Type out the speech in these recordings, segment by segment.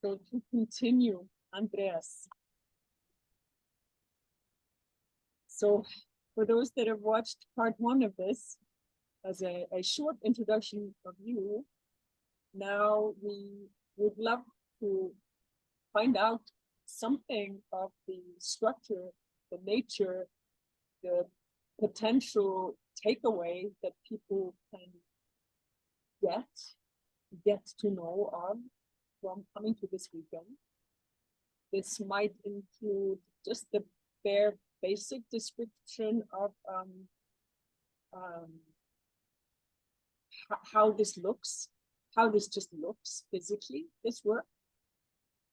So to continue, Andreas. So for those that have watched part 1 of this, as a short introduction of you, now we would love to find out something of the structure, the nature, the potential takeaway that people can get to know of from coming to this weekend. This might include just the bare basic description of how this looks, how this just looks physically, this work,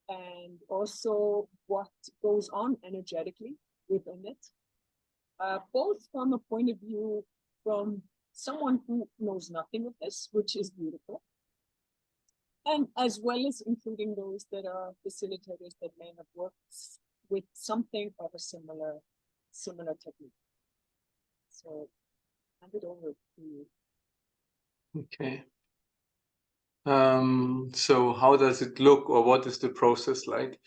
and also what goes on energetically within it, both from a point of view from someone who knows nothing of this, which is beautiful, and as well as including those that are facilitators that may have worked with something of a similar technique. So hand it over to you. Okay. So how does it look, or what is the process like?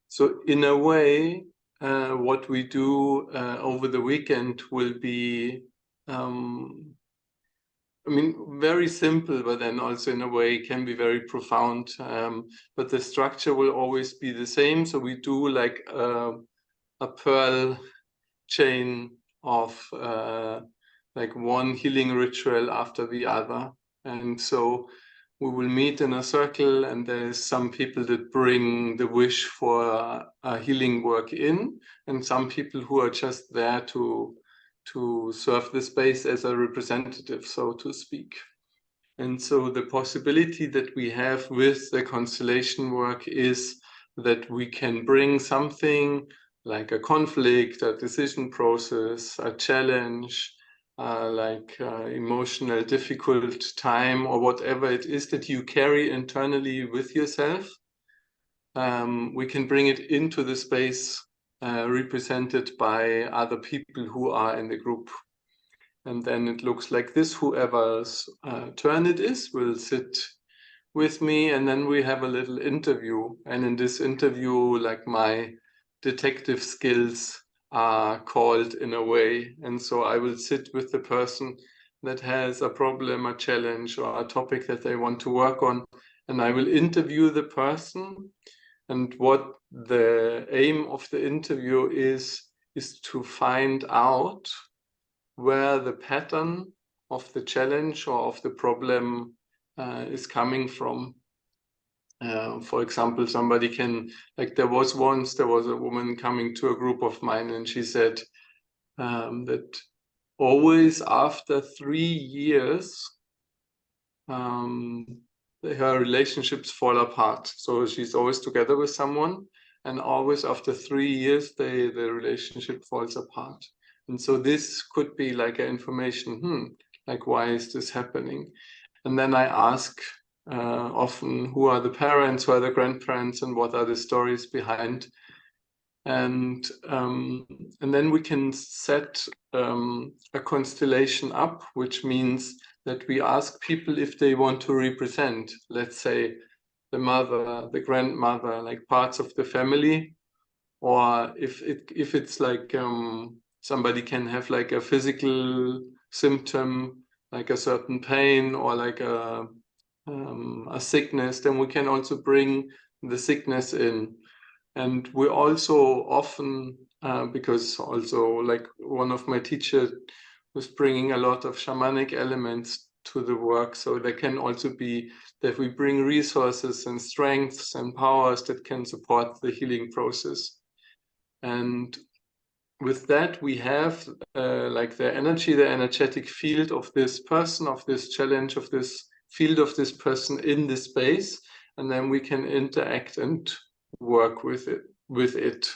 So in a way, what we do over the weekend will be, I mean, very simple, but then also in a way can be very profound. But the structure will always be the same. So we do like a pearl chain of like one healing ritual after the other. And so we will meet in a circle, and there's some people that bring the wish for healing work in, and some people who are just there to serve the space as a representative, so to speak. And so the possibility that we have with the constellation work is that we can bring something like a conflict, a decision process, a challenge, like emotional difficult time, or whatever it is that you carry internally with yourself. We can bring it into the space represented by other people who are in the group. And then it looks like this. Whoever's turn it is will sit with me, and then we have a little interview. And in this interview, like, my detective skills are called in a way. And so I will sit with the person that has a problem, a challenge, or a topic that they want to work on, and I will interview the person. And what the aim of the interview is to find out where the pattern of the challenge or of the problem is coming from. For example, somebody can, like, there was a woman coming to a group of mine, and she said that always after 3 years, her relationships fall apart. So she's always together with someone, and always after 3 years, the relationship falls apart. And so this could be like an information, like, why is this happening? And then I ask often, who are the parents, who are the grandparents, and what are the stories behind? And then we can set a constellation up, which means that we ask people if they want to represent, let's say, the mother, the grandmother, like parts of the family, or if it's like somebody can have like a physical symptom, like a certain pain, or like a sickness, then we can also bring the sickness in. And we also often, because also, like, one of my teachers was bringing a lot of shamanic elements to the work, so there can also be that we bring resources and strengths and powers that can support the healing process. And with that, we have like the energy, the energetic field of this person, of this challenge, of this field of this person in the space, and then we can interact and work with it.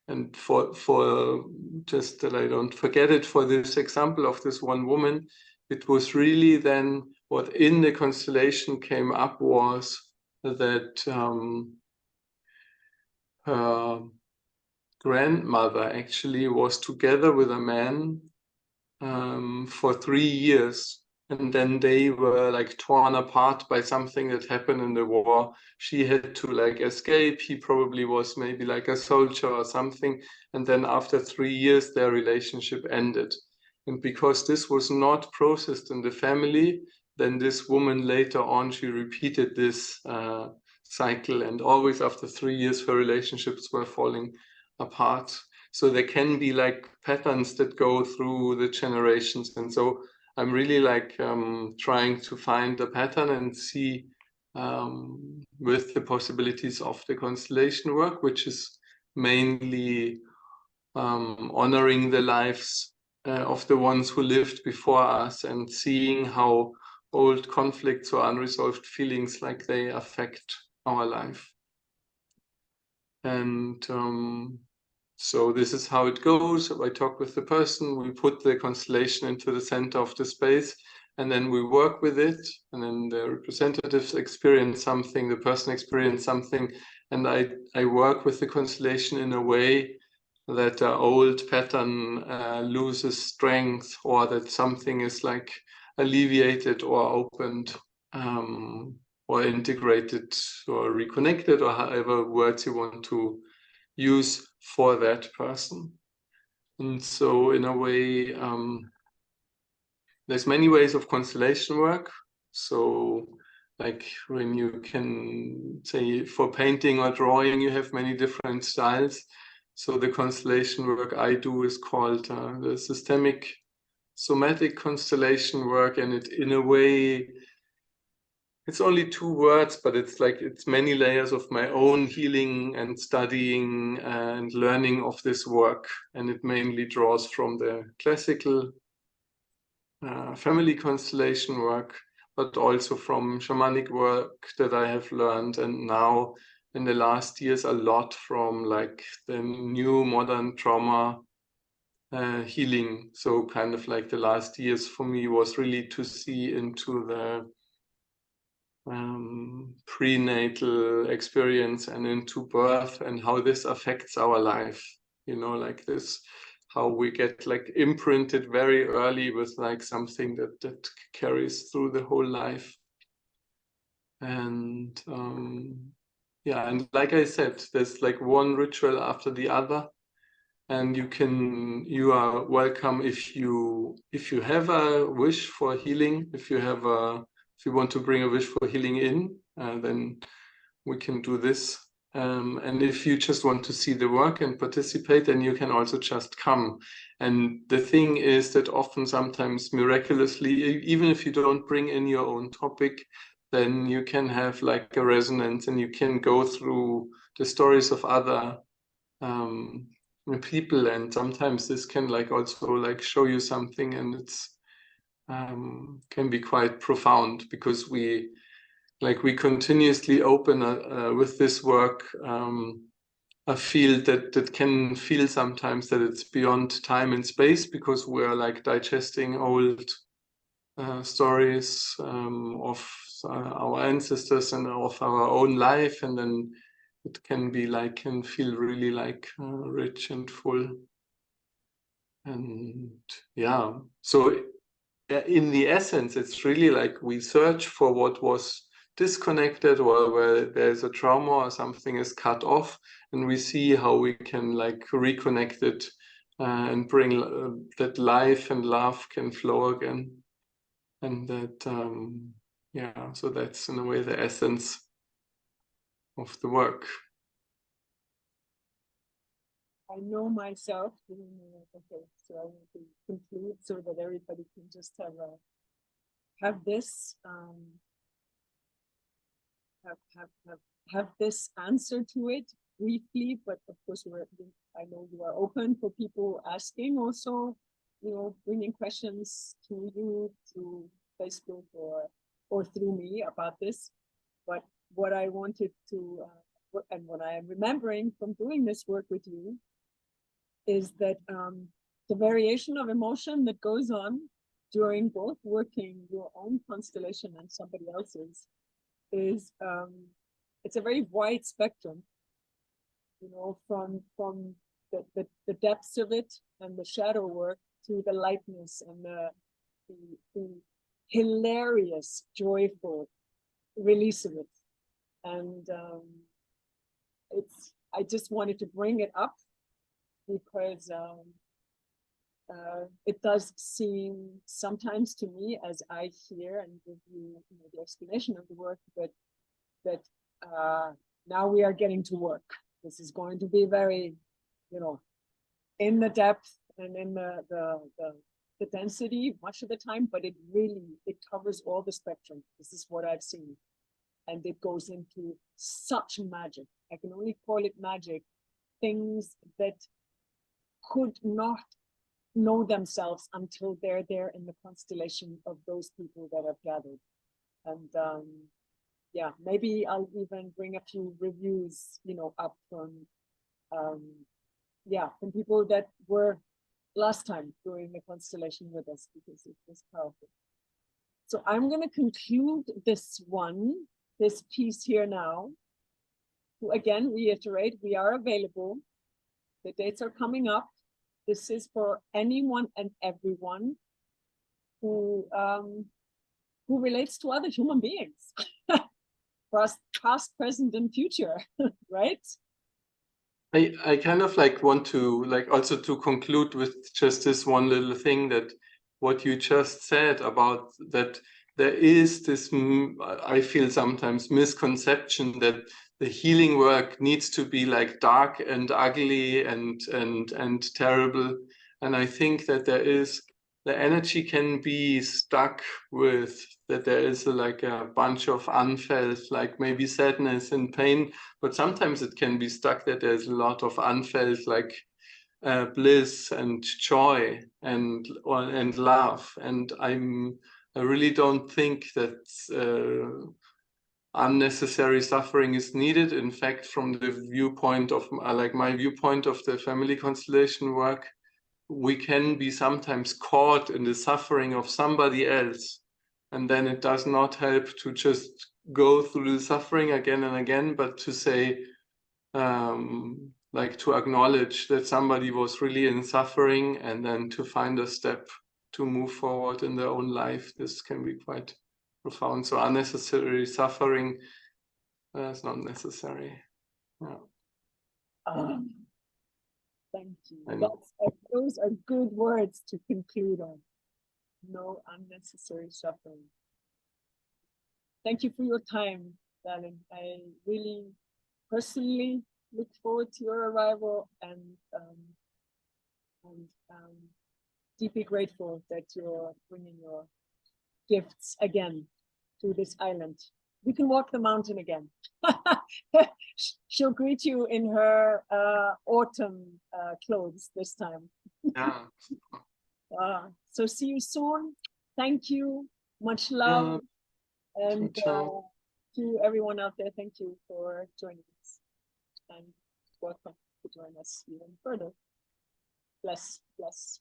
And for just that I don't forget it, for this example of this one woman, it was really then what in the constellation came up was that her grandmother actually was together with a man for 3 years, and then they were like torn apart by something that happened in the war. She had to like escape. He probably was maybe like a soldier or something. And then after 3 years, their relationship ended. And because this was not processed in the family, then this woman later on, she repeated this cycle. And always after 3 years, her relationships were falling apart. So there can be like patterns that go through the generations. And so I'm really like trying to find a pattern and see with the possibilities of the constellation work, which is mainly honoring the lives of the ones who lived before us and seeing how old conflicts or unresolved feelings like they affect our life. And so this is how it goes. I talk with the person, we put the constellation into the center of the space, and then we work with it, and then the representatives experience something, the person experience something, and I work with the constellation in a way that the old pattern loses strength, or that something is like alleviated or opened, or integrated or reconnected, or however words you want to use for that person. And so in a way, there's many ways of constellation work. So like when you can say for painting or drawing, you have many different styles. So the constellation work I do is called the systemic-somatic constellation work. And it, in a way, it's only 2 words, but it's like it's many layers of my own healing and studying and learning of this work. And it mainly draws from the classical family constellation work, but also from shamanic work that I have learned. And now in the last years, a lot from like the new modern trauma healing. So kind of like the last years for me was really to see into the prenatal experience and into birth and how this affects our life, you know, like this, how we get like imprinted very early with like something that carries through the whole life. And yeah, and like I said, there's like one ritual after the other, and you are welcome if you have a wish for healing, if you want to bring a wish for healing in, then we can do this. And if you just want to see the work and participate, then you can also just come. And the thing is that often, sometimes miraculously, even if you don't bring in your own topic, then you can have like a resonance, and you can go through the stories of other people, and sometimes this can like also like show you something, and it's can be quite profound, because we continuously open with this work a field that can feel sometimes that it's beyond time and space, because we're like digesting old stories of our ancestors and of our own life, and then it can be like, can feel really like rich and full. And yeah, so in the essence, it's really like we search for what was disconnected, or where there's a trauma or something is cut off, and we see how we can like reconnect it and bring that life and love can flow again. And that, yeah, so that's in a way the essence of the work. I know myself doing okay, so I want to conclude so that everybody can just have this have this answer to it briefly, but of course I know you are open for people asking also, you know, bringing questions to you through Facebook or through me about this. But what I wanted to and what I am remembering from doing this work with you is that the variation of emotion that goes on during both working your own constellation and somebody else's is it's a very wide spectrum, you know, from the depths of it and the shadow work to the lightness and the hilarious, joyful release of it. And I just wanted to bring it up because it does seem sometimes to me, as I hear and give you, the explanation of the work, that now we are getting to work. This is going to be very, in the depth and in the density much of the time, but it covers all the spectrum. This is what I've seen. And it goes into such magic. I can only call it magic. Things that could not know themselves until they're there in the constellation of those people that have gathered. And yeah, maybe I'll even bring a few reviews, up from from people that were last time doing the constellation with us, because it was powerful. So I'm going to conclude this piece here now. To again reiterate, we are available. The dates are coming up. This is for anyone and everyone who relates to other human beings, past, present, and future, right? I kind of want to also to conclude with just this one little thing, that what you just said about that there is this, I feel sometimes, misconception that the healing work needs to be dark and ugly and terrible. And I think that the energy can be stuck with that there is a bunch of unfelt, maybe sadness and pain, but sometimes it can be stuck that there's a lot of unfelt bliss and joy and love. And I really don't think that unnecessary suffering is needed. In fact, from the viewpoint of my viewpoint of the family constellation work, we can be sometimes caught in the suffering of somebody else, and then it does not help to just go through the suffering again and again, but to say, to acknowledge that somebody was really in suffering, and then to find a step to move forward in their own life. This can be quite profound. So unnecessary suffering is not necessary. Yeah. Thank you. Those are good words to conclude on. No unnecessary suffering. Thank you for your time, Darling. I really personally look forward to your arrival, and deeply grateful that you're bringing your gifts again to this island. We can walk the mountain again. She'll greet you in her autumn clothes this time. Yeah. So see you soon. Thank you. Much love. Yeah. And to everyone out there, thank you for joining us. And welcome to join us even further. Bless, bless.